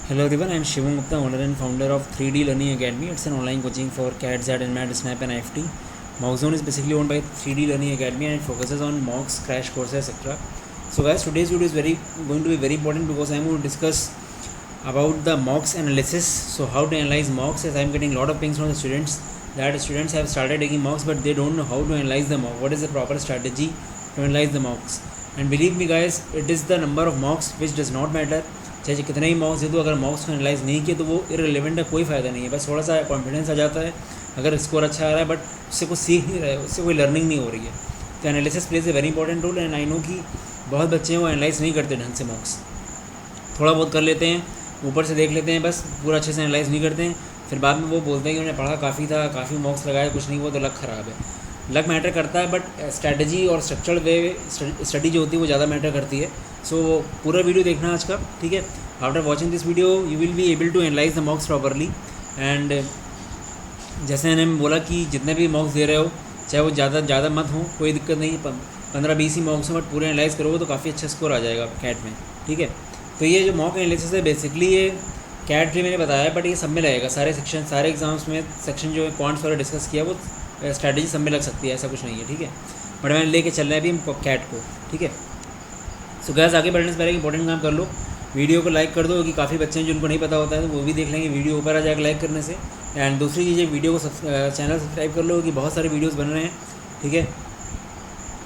Hello everyone, I am Shivam Gupta, owner and founder of 3D Learning Academy. It's an online coaching for CAT, ZAD, NMAT, SNAP and IFT. Mockzone is basically owned by 3D Learning Academy and it focuses on mocks, crash courses, etc. So guys, today's video is going to be very important because I am going to discuss about the mocks analysis. So how to analyze mocks, as I am getting a lot of pings from the students that students have started taking mocks but they don't know how to analyze the mock. What is the proper strategy to analyze the mocks? And believe me guys, it is the number of mocks which does not matter. चाहे कितने ही मॉक्स दे दो, अगर मॉक्स को analyse नहीं किया तो वो irrelevant है, कोई फ़ायदा नहीं है। बस थोड़ा सा कॉन्फिडेंस आ जाता है अगर स्कोर अच्छा आ रहा है, बट उससे कुछ सीख नहीं रहे, उससे कोई लर्निंग नहीं हो रही है। तो analysis plays a very important role and I know कि बहुत बच्चे हैं वो एनालाइज नहीं करते ढंग से मॉक्स, थोड़ा बहुत कर लेते हैं, ऊपर से देख लेते हैं, बस पूरा अच्छे से एनालाइज नहीं करते हैं। फिर बाद में वो बोलते हैं कि उन्होंने पढ़ा काफ़ी था, काफ़ी मॉक्स लगाया, कुछ नहीं हुआ, तो लक ख़राब है। लक मैटर करता है बट स्ट्रैटेजी और स्ट्रक्चर्ड वे स्टडी जो होती है वो ज़्यादा मैटर करती है। सो पूरा वीडियो देखना आज का, ठीक है। After watching this video you will be able to analyse the mocks properly. And जैसे मैंने बोला कि जितने भी मॉक्स दे रहे हो चाहे वो ज़्यादा मत हो, कोई दिक्कत नहीं, 15-20 ही मॉक्स हो, बट पूरे एनालाइज करोगे तो काफ़ी अच्छा स्कोर आ जाएगा कैट में, ठीक है। तो ये जो मॉक एनालिसिस है बेसिकली ये कैट ट्री मैंने बताया, बट ये सब में लगेगा, सारे सेक्शन, सारे एग्जाम्स में सेक्शन जो क्वांट्स वाला डिस्कस किया वो स्ट्रैटेजी सब में लग सकती है, ऐसा कुछ नहीं है, ठीक है। बट मैंने लेके चल रहा है अभी कैट को, ठीक है। सो गैस आगे बढ़ने से पहले इंपॉर्टेंट काम कर लो, वीडियो को लाइक कर दो, क्योंकि काफ़ी बच्चे हैं जिनको नहीं पता होता है तो वो भी देख लेंगे, वीडियो ऊपर आ जाएगा लाइक करने से। एंड दूसरी चीज़ है वीडियो को चैनल सब्सक्राइब कर लो, कि बहुत सारे वीडियोस बन रहे हैं, ठीक है।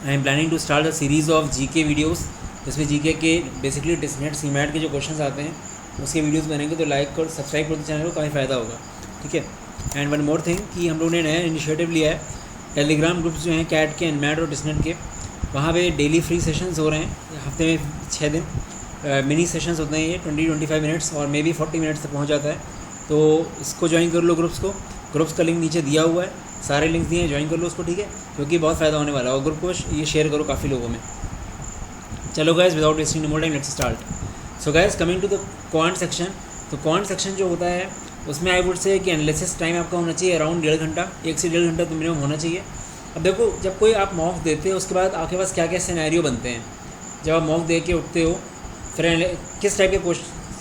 I am planning to start a series of GK videos, जिसमें जीके के बेसिकली टेस्टनेट सीमैट के जो क्वेश्चन आते हैं उसके वीडियोस बनेंगे, तो लाइक कर सब्सक्राइब करो चैनल को, काफ़ी फ़ायदा होगा, ठीक है। एंड वन मोर थिंग कि हम लोगों ने नया इनिशिएटिव लिया है, टेलीग्राम ग्रुप्स जो हैं कैट के, एनमैट और टेस्टनेट के, वहाँ पे डेली फ्री सेशंस हो रहे हैं, हफ्ते में 6 दिन मिनी सेशंस होते हैं, ये 20-25 मिनट्स और मे बी 40 मिनट्स तक पहुँच जाता है। तो इसको ज्वाइन कर लो ग्रुप्स का लिंक नीचे दिया हुआ है, सारे लिंक्स दिए हैं, ज्वाइन कर लो उसको, ठीक है, क्योंकि बहुत फ़ायदा होने वाला है। और ग्रुप को ये शेयर करो काफ़ी लोगों में। चलो guys, without wasting more time let's start. So guys, coming to the quant section, तो क्वांट सेक्शन जो होता है उसमें आई वुड से कि एनालिसिस टाइम आपका होना चाहिए अराउंड 1.5 घंटा, 1 से 1.5 घंटा तो मिनिमम होना चाहिए। अब देखो, जब कोई आप मॉक देते हो उसके बाद आपके पास क्या क्या सिनेरियो बनते हैं, जब आप मॉक दे के उठते हो फिर किस टाइप के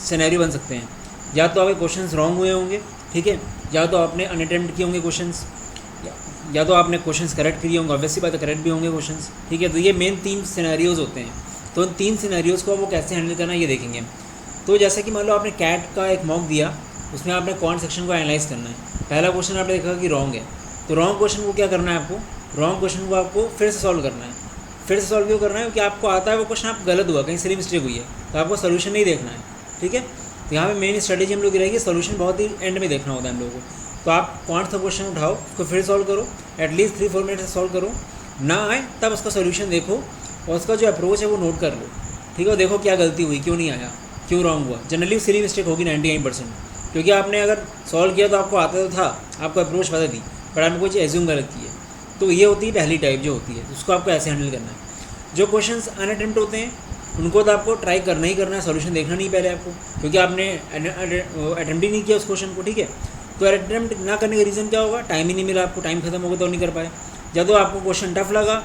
सिनेरियो बन सकते हैं। या तो आपके क्वेश्चंस रॉन्ग हुए होंगे, ठीक है, या तो आपने अनअटेम्प्ट किए होंगे क्वेश्चंस, या तो आपने क्वेश्चंस करेक्ट किए होंगे, ऑब्वियसली बात है करेक्ट भी होंगे क्वेश्चंस, ठीक है। तो ये मेन 3 सिनेरियोज़ होते हैं। तो उन 3 सिनेरियोज़ को वो कैसे हैंडल करना ये देखेंगे। तो जैसे कि मान लो आपने कैट का एक मॉक दिया, उसमें आपने क्वांट सेक्शन को एनालाइज करना है। पहला क्वेश्चन आपने देखा कि रॉन्ग है, तो रॉन्ग क्वेश्चन को क्या करना है आपको, रॉन्ग क्वेश्चन को आपको फिर से सॉल्व करना है। फिर से सॉल्व क्यों करना है, क्योंकि आपको आता है वो क्वेश्चन आप गलत हुआ, कहीं सिली मिस्टेक हुई है, तो आपको सोल्यूशन नहीं देखना है, ठीक है। तो यहाँ पे मेन स्ट्रेटेजी हम लोग की रहेगी, सोल्यूशन बहुत ही एंड में देखना होता है हम लोगों को। तो आप क्वांट का क्वेश्चन उठाओ, उसको फिर सॉल्व करो, एटलीस्ट 3-4 मिनट से सॉल्व करो, ना आए तब उसका सोल्यूशन देखो और उसका जो अप्रोच है वो नोट कर लो, ठीक है। देखो क्या गलती हुई, क्यों नहीं आया, क्यों रॉन्ग हुआ। जनरली सिली मिस्टेक होगी 99%, क्योंकि आपने अगर सॉल्व किया तो आपको आता तो था, आपको अप्रोच पता थी, पर आपने कोई चीज़ एज्यूम गलत की है। तो ये होती है पहली टाइप जो होती है, उसको आपको ऐसे हैंडल करना है। जो क्वेश्चंस अनअटेम्प्ट होते हैं उनको तो आपको ट्राई करना ही करना है, सोल्यूशन देखना नहीं पहले आपको, क्योंकि आपने अटेम्प्ट ही नहीं किया उस क्वेश्चन को, ठीक है। तो अटेम्प्ट ना करने का रीज़न क्या होगा, टाइम ही नहीं मिला आपको, टाइम खत्म हो गया तो नहीं कर पाए। या तो आपको क्वेश्चन टफ लगा,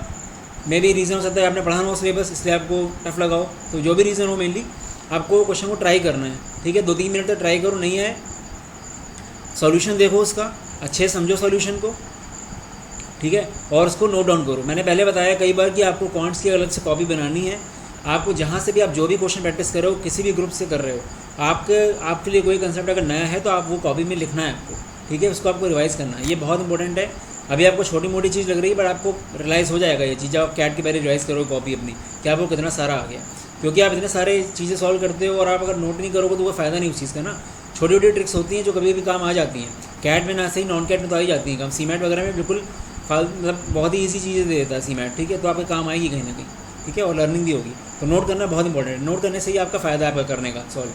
मे भी रीज़न हो सकता है आपने पढ़ा ना हो सिलेबस इसलिए आपको टफ लगा हो, तो जो भी रीज़न हो मेनली आपको क्वेश्चन को ट्राई करना है, ठीक है। 2-3 मिनट तक ट्राई करो, नहीं आए सॉल्यूशन देखो उसका, अच्छे समझो सॉल्यूशन को, ठीक है, और उसको नोट डाउन करो। मैंने पहले बताया कई बार कि आपको क्वांट्स की अलग से कॉपी बनानी है। आपको जहाँ से भी आप जो भी क्वेश्चन प्रैक्टिस कर रहे हो, किसी भी ग्रुप से कर रहे हो, आपके लिए कोई कंसेप्ट अगर नया है तो आप वो कॉपी में लिखना है आपको, ठीक है, उसको आपको रिवाइज़ करना है, ये बहुत इंपॉर्टेंट है। अभी आपको छोटी मोटी चीज़ लग रही है, बट आपको रियलाइज़ हो जाएगा ये चीज़ जब आप कैट के पहले रिवाइज़ करो कॉपी अपनी, कि आपको कितना सारा आ गया, क्योंकि आप इतने सारे चीज़ें सॉल्व करते हो और आप अगर नोट नहीं करोगे तो वो फ़ायदा नहीं उस चीज़ का ना। छोटी छोटी ट्रिक्स होती हैं जो कभी भी काम आ जाती हैं, कैट में ना सही नॉन कैट में तो आ ही जाती हैं काम, सीमैट वगैरह में बिल्कुल मतलब बहुत ही ईजी चीज़ें दे देता है सीमैट, ठीक है। तो आपके काम आएगी कहीं ना कहीं, ठीक है, और लर्निंग भी होगी। तो नोट करना बहुत इंपॉर्टेंट है, नोट करने से ही आपका फ़ायदा है आपका करने का सॉल्व,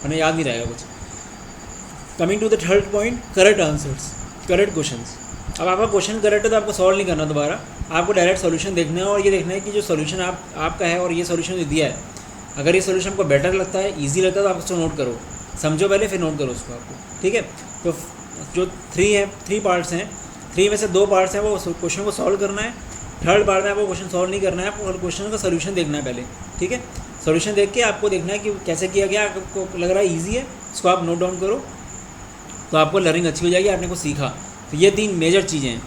वरना याद नहीं रहेगा कुछ। Coming to the third point, correct answers, correct questions. अब आपका क्वेश्चन करेक्ट है तो आपको सॉल्व नहीं करना दोबारा, आपको डायरेक्ट सोल्यूशन देखना है और ये देखना है कि जो सोल्यूशन आपका है और ये सोल्यूशन जो दिया है, अगर ये सोल्यूशन आपको बेटर लगता है, ईजी लगता है तो आप उसको नोट करो, समझो पहले फिर नोट करो उसको आपको, ठीक है। तो जो 3 पार्ट्स हैं, 3 में से 2 पार्ट्स हैं वो क्वेश्चन को सॉल्व करना है, थर्ड पार्ट में आपको क्वेश्चन सॉल्व नहीं करना है, आपको क्वेश्चन का सोल्यूशन देखना है पहले, ठीक है। सोल्यूशन देख के आपको देखना है कि कैसे किया गया, आपको लग रहा है ईजी है इसको आप नोट डाउन करो तो आपको लर्निंग अच्छी हो जाएगी, आपने कुछ सीखा। तो ये 3 मेजर चीज़ें हैं।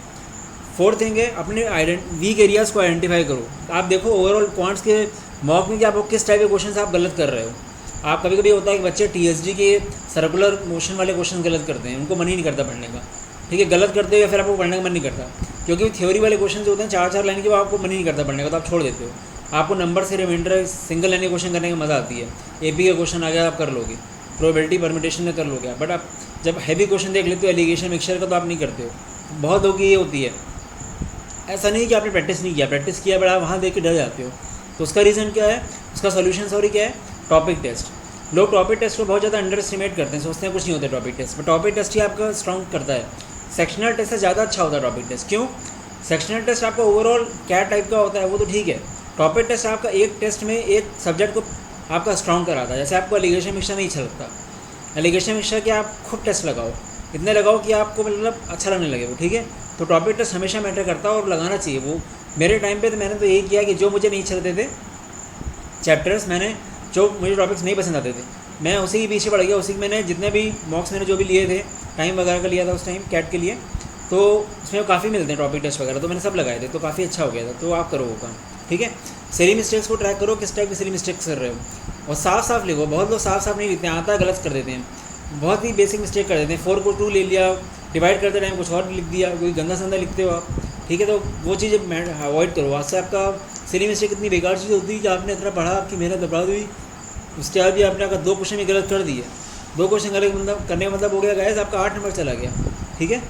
फोर्थ थिंग है अपने वीक एरियाज़ को आइडेंटिफाई करो। आप देखो ओवरऑल क्वांट्स के मॉक में कि आप किस टाइप के क्वेश्चन आप गलत कर रहे हो। आप कभी कभी होता है कि बच्चे TSG के सर्कुलर मोशन वाले क्वेश्चन गलत करते हैं, उनको मन ही नहीं करता पढ़ने का, ठीक है, गलत करते हो या फिर आपको पढ़ने का मन नहीं करता, क्योंकि थ्योरी वाले क्वेश्चन जो होते हैं 4-4 लाइन के, वो आपको मन ही नहीं करता पढ़ने का, तो आप छोड़ देते हो। आपको नंबर से रिमाइंडर सिंगल लाइन के क्वेश्चन करने में मज़ा आती है। AP का क्वेश्चन आ गया आप कर लोगे, प्रोबेबिलिटी परमिटेशन में कर लोगे, बट आप जब हैवी क्वेश्चन देख लेते हो एलिगेशन मिक्सचर का, तो आप नहीं करते हो। बहुत लोगों की ये होती है। ऐसा नहीं कि आपने प्रैक्टिस नहीं किया, प्रैक्टिस किया, बट आप वहाँ देख के डर जाते हो। तो उसका रीज़न क्या है, उसका सोल्यूशन क्या है, टॉपिक टेस्ट। लोग टॉपिक टेस्ट को बहुत ज़्यादा अंडर एस्टिमेट करते हैं, सोचते हैं कुछ नहीं होता topic test, but topic test ही आपका स्ट्रॉन्ग करता है। सेक्शनल टेस्ट से ज़्यादा अच्छा होता है टॉपिक टेस्ट। क्यों? सेक्शनल टेस्ट आपका ओवरऑल क्या टाइप का होता है वो तो ठीक है, टॉपिक टेस्ट आपका एक टेस्ट में एक सब्जेक्ट को आपका स्ट्रॉन्ग कराता है। जैसे आपको एलिगेशन मिक्सचर नहीं अच्छा लगता, एलिगेशन मिक्सचर के आप खुद टेस्ट लगाओ, इतने लगाओ कि आपको मतलब अच्छा लगने लगे वो, ठीक है। तो टॉपिक टेस्ट हमेशा मैटर करता है और लगाना चाहिए वो। मेरे टाइम पे तो मैंने तो यही किया कि जो मुझे नहीं अच्छे लगते थे चैप्टर्स, मैंने जो मुझे टॉपिक्स नहीं पसंद आते थे, मैं उसी के पीछे पड़ गया। उसी के मैंने जितने भी मॉक्स मैंने जो भी लिए थे, टाइम वगैरह का लिया था उस टाइम कैट के लिए, तो उसमें काफ़ी मिलते हैं टॉपिक टेस्ट वगैरह, तो मैंने सब लगाए थे, तो काफ़ी अच्छा हो गया था। तो आप करो वो काम, ठीक है। सिली मिस्टेक्स को ट्रैक करो, किस टाइप की सिली मिस्टेक्स कर रहे हो, और साफ साफ लिखो। बहुत लोग साफ साफ नहीं लिखते हैं, आता है गलत कर देते हैं, बहुत ही बेसिक मिस्टेक कर देते हैं। 4 को 2 ले लिया, डिवाइड करते टाइम कुछ और लिख दिया, कोई गंदा संदा लिखते हो आप, ठीक है। तो वो चीज़ अवॉइड करो। आज से आपका सिली मिस्टेक इतनी बेकार चीज़ होती है कि आपने इतना पढ़ा, आपकी मेहनत बर्बाद हुई, उसके बाद भी आपने अगर 2 क्वेश्चन भी गलत कर दिए, 2 क्वेश्चन गलत मतलब करने का मतलब हो गया गाइस आपका 8 नंबर चला गया, ठीक है।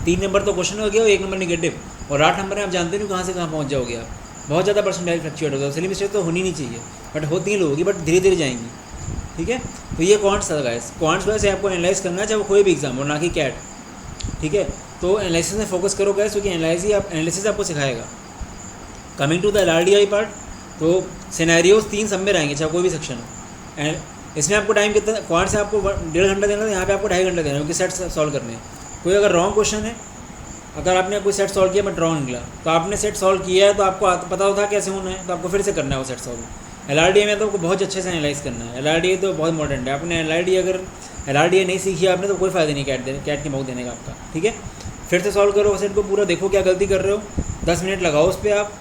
3 नंबर तो क्वेश्चन हो गया और 1 नंबर नेगेटिव, और 8 नंबर में आप जानते नहीं कहाँ से कहाँ पहुँच जाओगे आप। बहुत ज़्यादा परसेंटेज फ्लक्चुएट होता है। सिली मिस्टेक तो होनी नहीं चाहिए, बट होती हैं लोगों की, बट धीरे धीरे जाएंगी, ठीक है। तो ये क्वांट्स था गाइस। क्वांट्स वैसे आपको एनालाइज करना है, चाहे वो कोई भी एग्जाम हो, ना कि कैट, ठीक है। तो एनालिसिस में फोकस करो गाइस, क्योंकि एनालिसिस आपको सिखाएगा। Coming to the LRDI part, तो सिनेरियोज 3 सब में रहेंगे, चाहे कोई भी सेक्शन हो। एंड इसमें आपको टाइम कितना, क्वांट से आपको 1.5 घंटा देना है, यहाँ पे आपको 2.5 घंटा देना है, क्योंकि सेट सॉल्व करने हैं। कोई अगर रॉन्ग क्वेश्चन है, अगर आपने कोई सेट सॉल्व किया बट रॉन्ग निकला, तो आपने सेट सॉल्व किया है तो आपको पता होता है कैसे होना है, तो आपको फिर से करना है वो सेट सॉल्व। LRDI में तो आपको बहुत अच्छे से एनालाइज करना है। LRDI तो बहुत इंपॉर्टेंट है। आपने LRDI नहीं सीखी आपने, तो कोई फ़ायदा नहीं कैट के मॉक देने का आपका, ठीक है। फिर से सॉल्व करो सेट को पूरा, देखो क्या गलती कर रहे हो, 10 मिनट लगाओ उस पर आप,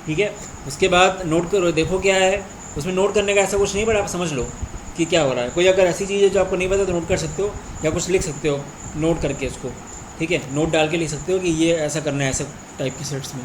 ठीक है। उसके बाद नोट करो, देखो क्या है उसमें। नोट करने का ऐसा कुछ नहीं, बट आप समझ लो कि क्या हो रहा है। कोई अगर ऐसी चीज़ है जो आपको नहीं पता तो नोट कर सकते हो, या कुछ लिख सकते हो नोट करके उसको, ठीक है। नोट डाल के लिख सकते हो कि ये ऐसा करना है, ऐसे टाइप के सेट्स में।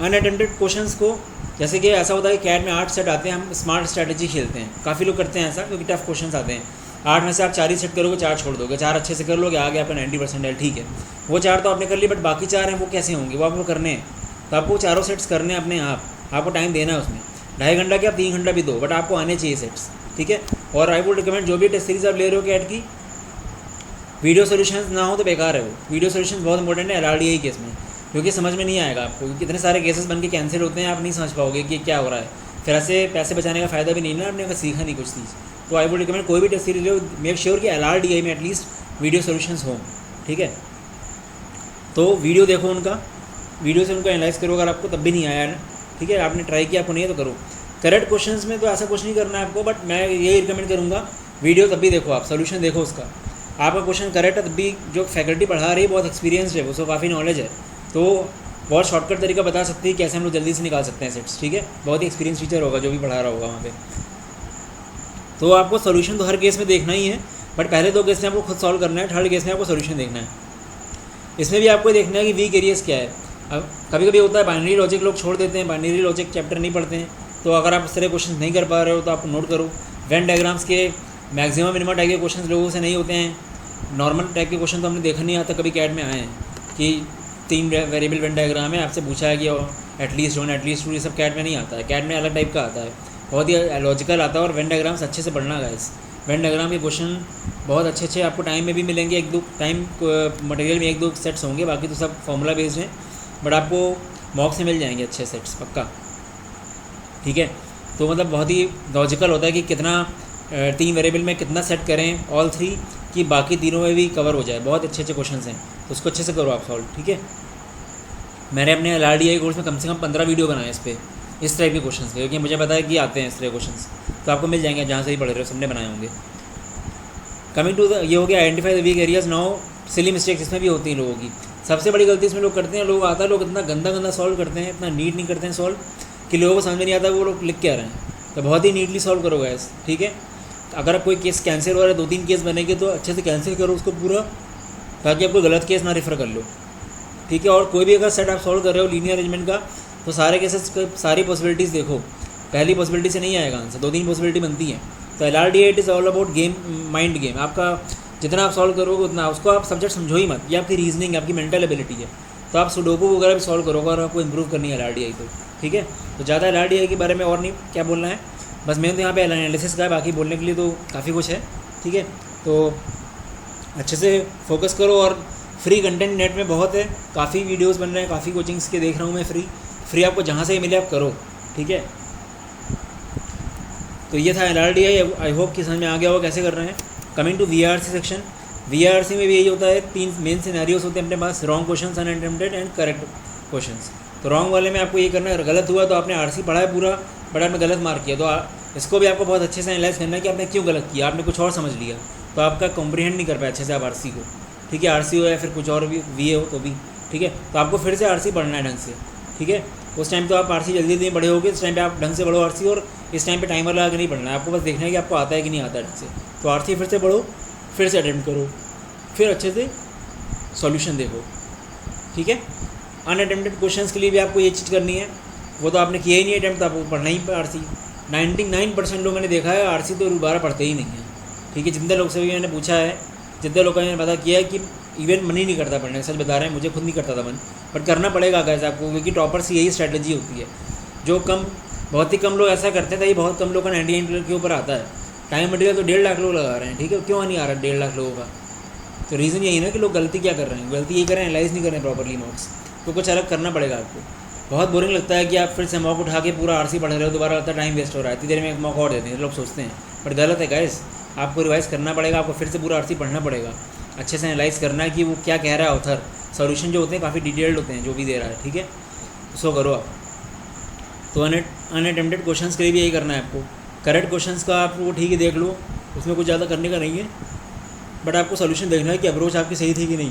अनअटेम्प्टेड क्वेश्चंस को, जैसे कि ऐसा होता है कि कैट में 8 सेट आते हैं, हम स्मार्ट स्ट्रैटेजी खेलते हैं, काफ़ी लोग करते हैं ऐसा, क्योंकि टफ क्वेश्चंस आते हैं। 8 में से आप 4 ही सेट करोगे, 4 छोड़ दोगे, 4 अच्छे से कर लोगे, आगे आपका 90% है, ठीक है। वो 4 तो आपने कर ली, बट बाकी 4 हैं वो कैसे होंगे, वो आपको करने हैं। तो आपको चारों सेट्स करने हैं अपने आप, आपको टाइम देना है उसमें। 2.5 घंटा के आप 3 घंटा भी दो, बट आपको आने चाहिए सेट्स, ठीक है। और आई वुड रिकमेंड, जो भी टेस्ट सीरीज आप ले रहे हो कैट की, वीडियो सोल्यूशन ना हो तो बेकार है वो। वीडियो सोल्यूशन बहुत इंपॉर्टेंट है LRDI केस में, क्योंकि समझ में नहीं आएगा आपको, क्योंकि इतने सारे केसेस बन के कैंसिल होते हैं, आप नहीं समझ पाओगे कि क्या हो रहा है। फिर ऐसे पैसे बचाने का फ़ायदा भी नहीं ना, आपने सीखा नहीं कुछ चीज़। तो आई वुड रिकमेंड, कोई भी टेस्ट सीरीज लो, मेक श्योर कि LRDI में एटलीस्ट वीडियो सोल्यूशंस हों, ठीक है। तो वीडियो देखो उनका, वीडियो से उनको एनालाइज करो, अगर आपको तब भी नहीं आया ना, ठीक है, आपने ट्राई किया, आपको नहीं है तो करो। करेक्ट क्वेश्चंस में तो ऐसा कुछ नहीं करना है आपको, बट मैं यही रिकमेंड करूँगा, वीडियो तब भी देखो, आप सोल्यूशन देखो उसका। आपका क्वेश्चन करेक्ट है तब भी जो फैकल्टी पढ़ा रही है बहुत एक्सपीरियंस्ड है, उसको काफ़ी नॉलेज है, तो बहुत शॉर्टकट तरीका बता सकती है कैसे हम लोग जल्दी से निकाल सकते हैं सेट्स, ठीक है। बहुत ही एक्सपीरियंस टीचर होगा जो भी पढ़ा रहा होगा वहाँ पे। तो आपको सोल्यूशन तो हर केस में देखना ही है, बट पहले 2 केस में आपको खुद सॉल्व करना है, 3rd केस में आपको सोल्यूशन देखना है। इसमें भी आपको देखना है कि वीक एरियाज क्या है। अब कभी कभी होता है बाइनरी लॉजिक लोग छोड़ देते हैं, बाइनरी लॉजिक चैप्टर नहीं पढ़ते हैं, तो अगर आप इस तरह क्वेश्चन नहीं कर पा रहे हो तो आप नोट करो। वेन डायग्राम्स के मैक्सिमम मिनिमम टाइप के क्वेश्चन लोगों से नहीं होते हैं। नॉर्मल टाइप के क्वेश्चन तो हमने देखा नहीं आता कभी कैट में आए हैं कि 3 वेरिएबल वेन डायग्राम है, आपसे पूछा है कि एटलीस्ट 1 एटलीस्ट 2, ये सब कैट में नहीं आता है। कैट में अलग टाइप का आता है, बहुत ही लॉजिकल आता है। और वेन डायग्राम्स अच्छे से पढ़ना गाइस, वेन डायग्राम के क्वेश्चन बहुत अच्छे आपको टाइम में भी मिलेंगे। 1-2 टाइम मटेरियल में 1-2 सेट्स होंगे, बाकी तो सब फॉर्मूला बेस्ड हैं, बट आपको मॉक से मिल जाएंगे अच्छे सेट्स पक्का, ठीक है। तो मतलब बहुत ही लॉजिकल होता है कि कितना 3 वेरिएबल में कितना सेट करें ऑल 3 कि बाकी तीनों में भी कवर हो जाए। बहुत अच्छे क्वेश्चंस हैं, तो उसको अच्छे से करो आप सॉल्व, ठीक है। मैंने अपने LRDI कोर्स में कम से कम 15 वीडियो बनाए इस पर, इस टाइप के क्वेश्चन के, क्योंकि मुझे पता है कि आते हैं इस तरह क्वेश्चन, तो आपको मिल जाएंगे जहाँ से भी पढ़ रहे हो, सबने बनाए होंगे। कमिंग टू द, ये हो गया identify the weak areas. Now silly mistakes इसमें भी होती हैं लोगों की। सबसे बड़ी गलती इसमें लोग करते हैं, लोग आता है लोग इतना गंदा सॉल्व करते हैं, इतना नीट नहीं करते हैं सॉल्व कि लोगों को समझ में नहीं आता वो लोग लिख के आ रहे हैं। तो बहुत ही नीटली सॉल्व करो गाइस, ठीक है। अगर आप कोई केस कैंसिल हो रहा है, 2-3 केस बनेंगे तो अच्छे से कैंसिल करो उसको पूरा, ताकि आपको गलत केस ना रेफर कर लो, ठीक है। और कोई भी अगर सेट आप सॉल्व कर रहे हो लीनियर अरेंजमेंट का, तो सारे केसेस सारी पॉसिबिलिटीज़ देखो, पहली पॉसिबिलिटी से नहीं आएगा आंसर, 2-3 पॉसिबिलिटी बनती है। तो LRDA it is all about game, mind game. आपका जितना आप सॉल्व करोगे उतना, उसको आप सब्जेक्ट समझो ही मत, ये आपकी रीजनिंग, आपकी मेंटल एबिलिटी है। तो आप सुडोकू वगैरह भी सॉल्व करोगे और आपको इंप्रूव करनी है LRDA को, ठीक है। तो ज़्यादा LRDA के बारे में और नहीं क्या बोलना है, बस मैंने तो यहाँ पे एनालिसिस का है, बाकी बोलने के लिए तो काफ़ी कुछ है, ठीक है। तो अच्छे से फोकस करो, और फ्री कंटेंट नेट में बहुत है, काफ़ी वीडियोस बन रहे हैं, काफ़ी कोचिंग्स के देख रहा हूँ मैं, फ्री आपको जहाँ से मिले आप करो, ठीक है। तो ये था LRDA, आई होप कि समझ में आ गया होगा कैसे कर रहे हैं। Coming to VRC section, VRC में भी यही होता है, 3 मेन सिनेरियोस होते हैं अपने पास, wrong question, unattempted and correct questions. तो रॉन्ग वाले में आपको ये करना है, गलत हुआ तो आपने RC पढ़ा है पूरा, बट आपने गलत मार्क किया, तो इसको भी आपको बहुत अच्छे से एनालाइज करना है कि आपने क्यों गलत किया, आपने कुछ और समझ लिया, तो आपका कॉम्प्रीहेंड नहीं कर पाया अच्छे से आप RC को, ठीक है। RC हो या फिर कुछ और भी VA हो तो भी, ठीक है। तो आपको फिर से RC पढ़ना है ढंग से, ठीक है। उस टाइम तो आप RC जल्दी नहीं पढ़े होगे, इस टाइम पे आप ढंग से पढ़ो RC, और इस टाइम पे टाइमर लगा के नहीं पढ़ना है, आपको बस देखना है कि आपको आता है कि नहीं आता है ढंग से। तो RC फिर से पढ़ो, फिर से अटेम्प्ट करो, फिर अच्छे से सॉल्यूशन देखो, ठीक है। अनअटेम्प्टेड क्वेश्चंस के लिए भी आपको ये चीज़ करनी है, वो तो आपने किया ही नहीं अटैम्प्ट, तो आपको पढ़ना ही RC। 99% लोग मैंने देखा है RC तो दोबारा पढ़ते ही नहीं है, ठीक है। जितने लोग से भी मैंने पूछा है, जितने लोगों ने पता किया है कि इवन मन ही नहीं करता पढ़ने, सच बता रहे हैं, मुझे खुद नहीं करता था मन, बट करना पड़ेगा गाइस आपको, क्योंकि टॉपर्स की यही स्ट्रैटेजी होती है। जो बहुत ही कम लोग ऐसा करते हैं, तो ये बहुत कम लोग का 99 के ऊपर आता है। टाइम मटेरियल तो 1.5 लाख लोग लगा रहे हैं, ठीक है। क्यों नहीं आ रहा 1.5 लाख लोगों का? तो रीज़न यही ना कि लोग गलती क्या कर रहे हैं, गलती यही कर रहे हैं, एनालाइज नहीं कर रहे हैं प्रॉपरली मॉक्स। तो कुछ अलग करना पड़ेगा आपको। बहुत बोरिंग लगता है कि आप फिर से मॉक उठा के पूरा RC पढ़ रहे हो, दोबारा लगता है टाइम वेस्ट हो रहा है, इतनी देर में एक मॉक और देते हैं लोग सोचते हैं, बट गलत है गाइस। आपको रिवाइज करना पड़ेगा, आपको फिर से पूरा RC पढ़ना पड़ेगा, अच्छे से एनालाइज करना है कि वो क्या कह रहा है ऑथर। सॉल्यूशन जो होते हैं काफ़ी डिटेल्ड होते हैं जो भी दे रहा है, ठीक है। सो करो आप। तो अनअटेम्प्टेड क्वेश्चंस के लिए भी यही करना है आपको। करेक्ट क्वेश्चंस का आप वो ठीक है देख लो, उसमें कुछ ज़्यादा करने का नहीं है, बट आपको सॉल्यूशन देखना है कि अप्रोच आपकी सही थी कि नहीं,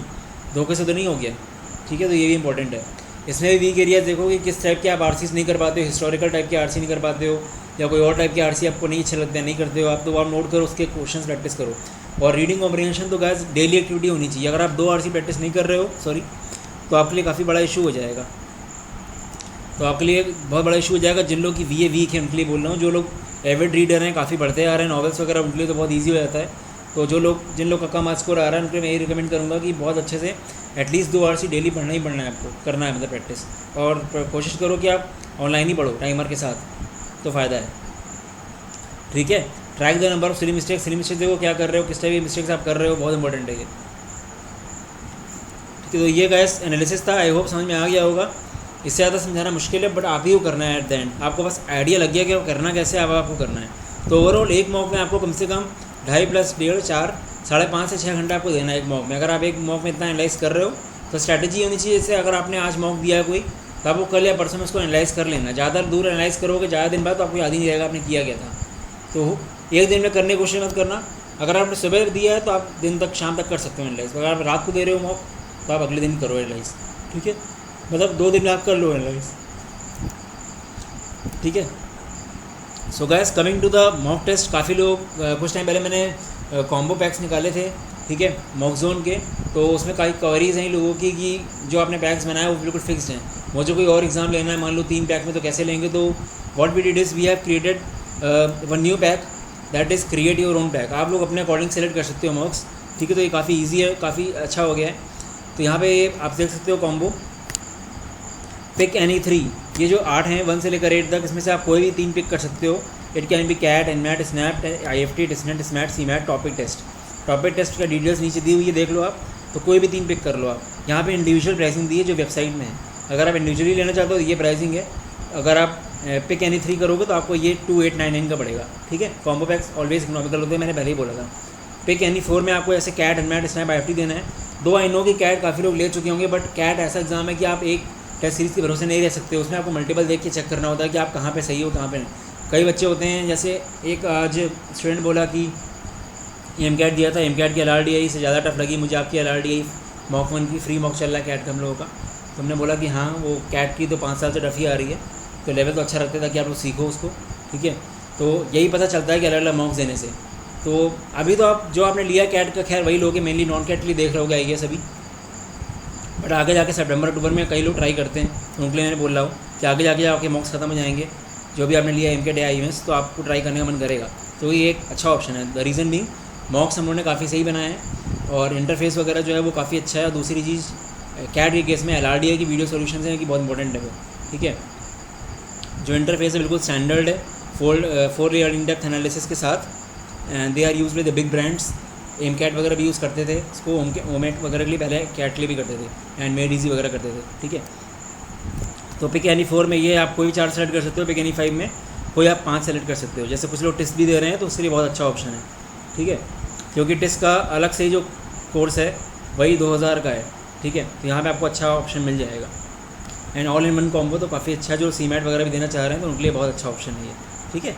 धोखे से तो नहीं हो गया, ठीक है। तो ये भी इंपॉर्टेंट है। इसमें भी वीक एरिया देखो कि किस टाइप के आप RCs नहीं कर पाते हो, हिस्टोरिकल टाइप के RC नहीं कर पाते हो, या कोई और टाइप के RC आपको नहीं अच्छे लगते हैं, नहीं करते हो आप, तो आप नोट करो, उसके क्वेश्चंस प्रैक्टिस करो। और रीडिंग कॉम्प्रिहेंशन तो गाइस डेली एक्टिविटी होनी चाहिए। अगर आप 2 RC प्रैक्टिस नहीं कर रहे हो तो आपके लिए काफ़ी बड़ा इशू हो जाएगा। तो आपके लिए बहुत बड़ा इशू हो जाएगा। जिन लोग की VA वीक है उनके लिए बोल रहा हूँ, जो लोग एविड रीडर हैं, काफ़ी पढ़ते आ रहे हैं नॉवेल्स वगैरह, उनके लिए तो बहुत ईजी हो जाता है। तो जिन लोग का कम मार्क्स स्कोर आ रहा है उनके मैं यही रिकमेंड करूँगा कि बहुत अच्छे से एटलीस्ट 2 RC डेली पढ़ना ही पढ़ना है आपको, करना है मतलब प्रैक्टिस। और कोशिश करो कि आप ऑनलाइन ही पढ़ो टाइमर के साथ, तो फ़ायदा है, ठीक है। Track the number of silly mistakes देखो क्या कर रहे हो, किस टाइप की मिस्टेक्स आप कर रहे हो, बहुत इंपॉर्टेंट है ये, ठीक है। तो ये गाइस एनालिसिस था, आई होप समझ में आ गया होगा। इससे ज़्यादा समझाना मुश्किल है, बट आप ही को करना है एट द एंड। आपको बस आइडिया लग गया कि करना कैसे, अब आपको करना है। तो ओवरऑल एक मॉक में आपको कम से कम 2.5 + 1.5 4 5.5 से 6 घंटा आपको देना है एक मॉक में। अगर आप एक मॉक में इतना एनालाइज कर रहे हो तो स्ट्रैटेजी होनी चाहिए। जैसे अगर आपने आज मॉक दिया है कोई, तो आपको कल या परसों में उसको एनालाइज कर लेना। ज़्यादा दूर एनालाइज करोगे, ज़्यादा दिन बाद तो आपको याद ही नहीं रहेगा आपने किया गया था। तो एक दिन में करने की कोशिश मत करना। अगर आपने सुबह दिया है तो आप दिन तक, शाम तक कर सकते हो एनालाइज। अगर आप रात को दे रहे हो मॉक, तो आप अगले दिन करो एनालाइज, ठीक है। मतलब 2 दिन में आप कर लो एनालाइज, ठीक है। So guys coming to the mock test, काफ़ी लोग कुछ टाइम पहले मैंने कॉम्बो पैक्स निकाले थे, ठीक है, मॉक जोन के। तो उसमें कई क्वेरीज हैं लोगों की कि जो आपने पैक्स बनाए वो बिल्कुल फिक्स्ड हैं। मुझे कोई और एग्जाम लेना है, मान लो 3 पैक में, तो कैसे लेंगे? तो what we did is we have created 1 new pack, that is create your own pack. आप लोग अपने अकॉर्डिंग सेलेक्ट कर सकते हो मॉक्स, ठीक है। तो ये काफ़ी ईजी है, काफ़ी अच्छा हो गया है। तो यहाँ पे आप देख सकते हो कॉम्बो पिक एनी 3, ये जो 8 हैं 1 से लेकर 8 तक, इसमें से आप कोई भी 3 पिक कर सकते हो। It can be CAT, NMAT, SNAP, IFT, TISSNET, SMAT, CMAT, topic test. Topic test का डिटेल्स नीचे दी हुई है, देख लो आप। तो कोई भी 3 पिक कर लो आप। यहाँ पे इंडिविजुअल प्राइसिंग दी है जो वेबसाइट में है। अगर आप इंडिविजुअली लेना चाहते हो तो ये प्राइसिंग है। अगर आप पिक एनी 3 करोगे तो आपको ये 2899 का पड़ेगा, ठीक है। कॉम्बो पैक्स ऑलवेज इकोनॉमिकल होते हैं, मैंने पहले ही बोला था। पिक एनी 4 में आपको ऐसे कैट, एनमैट, स्नैप, IFT देना है। 2 आई नो कि कैट काफ़ी लोग ले चुके होंगे, बट कैट ऐसा एग्जाम है कि आप एक टेस्ट सीरीज़ के भरोसे नहीं रह सकते, उसमें आपको मल्टीपल देख के चेक करना होता है कि आप कहाँ पे सही हो कहाँ पे नहीं। कई बच्चे होते हैं, जैसे एक आज स्टूडेंट बोला कि एमकैट दिया था, एमकैट की LRDI से ज़्यादा टफ लगी मुझे आपकी LRDI मॉक 1 की फ्री मॉक चल रहा है कैट का हम लोगों का। तो हमने बोला कि हाँ वो कैट की तो 5 साल से टफ ही आ रही है, तो लेवल तो अच्छा रखते था कि आप लोग सीखो उसको, ठीक है। तो यही पता चलता है कि अलग अलग मॉक्स देने से। तो अभी तो आप जो आपने लिया कैट का, खैर वही लोग मेनली नॉन कैट के लिए देख रहे होगे IAS अभी, बट आगे जाके सितंबर अक्टूबर में कई लोग ट्राई करते हैं, तो उनके लिए मैंने बोल रहा हूँ कि आगे जाके आपके मॉक्स खत्म हो जाएंगे, जो भी आपने लिया MCAT या IAS, तो आपको ट्राई करने का मन करेगा, तो ये एक अच्छा ऑप्शन है। द रीज़न भी मॉक्स हम लोगों ने काफ़ी सही बनाए हैं और इंटरफेस वगैरह जो है वो काफ़ी अच्छा है। और दूसरी चीज़ कैट के केस में LRDI की वीडियो सॉल्यूशंस हैं कि बहुत इंपॉर्टेंट है वो, ठीक है। जो इंटरफेस है बिल्कुल स्टैंडर्ड है, 4 लेयर इन डेप्थ एनालिसिस के साथ, and they are use with the big brands. MCAT वगैरह भी यूज़ करते थे इसको, ओमेट वगैरह के लिए पहले कैट के लिए भी करते थे, एंड मेड ईजी वगैरह करते थे, ठीक है। तो पिक एनी 4 में ये आप कोई भी 4 सेलेक्ट कर सकते हो, पिक एनी 5 में कोई आप 5 सेलेक्ट कर सकते हो। जैसे कुछ लोग टेस्ट भी दे रहे हैं तो उसके लिए बहुत अच्छा ऑप्शन है, ठीक है, क्योंकि टेस्ट का अलग से जो कोर्स है वही 2000 का है, ठीक है। तो यहाँ पे आपको अच्छा ऑप्शन मिल जाएगा, and all in one combo तो काफ़ी अच्छा है। जो CMAT वगैरह भी देना चाह रहे हैं तो उनके लिए बहुत अच्छा ऑप्शन है ये, ठीक है।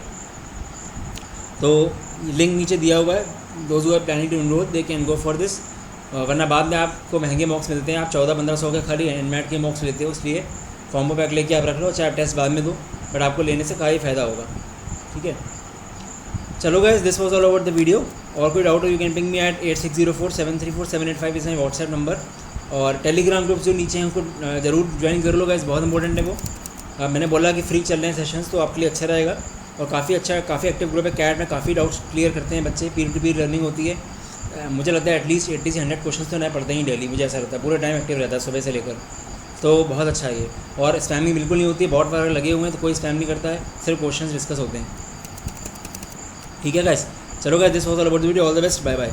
तो लिंक नीचे दिया हुआ है, those who are planning to enrol they can go for this, वरना बाद में आपको महंगे मॉक्स मिलते हैं। आप 1400-1500 के खाली NMAT के मॉक्स लेते हो, इसलिए कॉम्बो पैक लेके आप रख लो, चाहे आप टेस्ट बाद में दो, बट आपको लेने से काफ़ी फ़ायदा होगा, ठीक है। चलो guys, this was all about the video. और कोई डाउट हो you can ping me at 8604734785 is my WhatsApp number. और टेलीग्राम ग्रुप जो नीचे हैं उसको ज़रूर ज्वाइन कर लो गाइस, बहुत इंपॉर्टेंट है वो। मैंने बोला कि फ्री चल रहे हैं सेशंस, तो आपके लिए अच्छा रहेगा और काफ़ी अच्छा, काफ़ी एक्टिव ग्रुप है। कैट में काफ़ी डाउट्स क्लियर करते हैं बच्चे, पीर टू पीर लर्निंग होती है। मुझे लगता है एटलीस्ट 80 से 100 क्वेश्चन तो नए पढ़ते ही डेली, मुझे ऐसा लगता है, पूरे टाइम एक्टिव रहता है सुबह से लेकर, तो बहुत अच्छा है ये। और स्पैमिंग बिल्कुल नहीं होती है, बॉट वगैरह लगे हुए हैं तो कोई स्पैम नहीं करता है, सिर्फ क्वेश्चन डिस्कस होते हैं, ठीक है गाइस। चलो guys, this was all about the video, all the best, bye bye.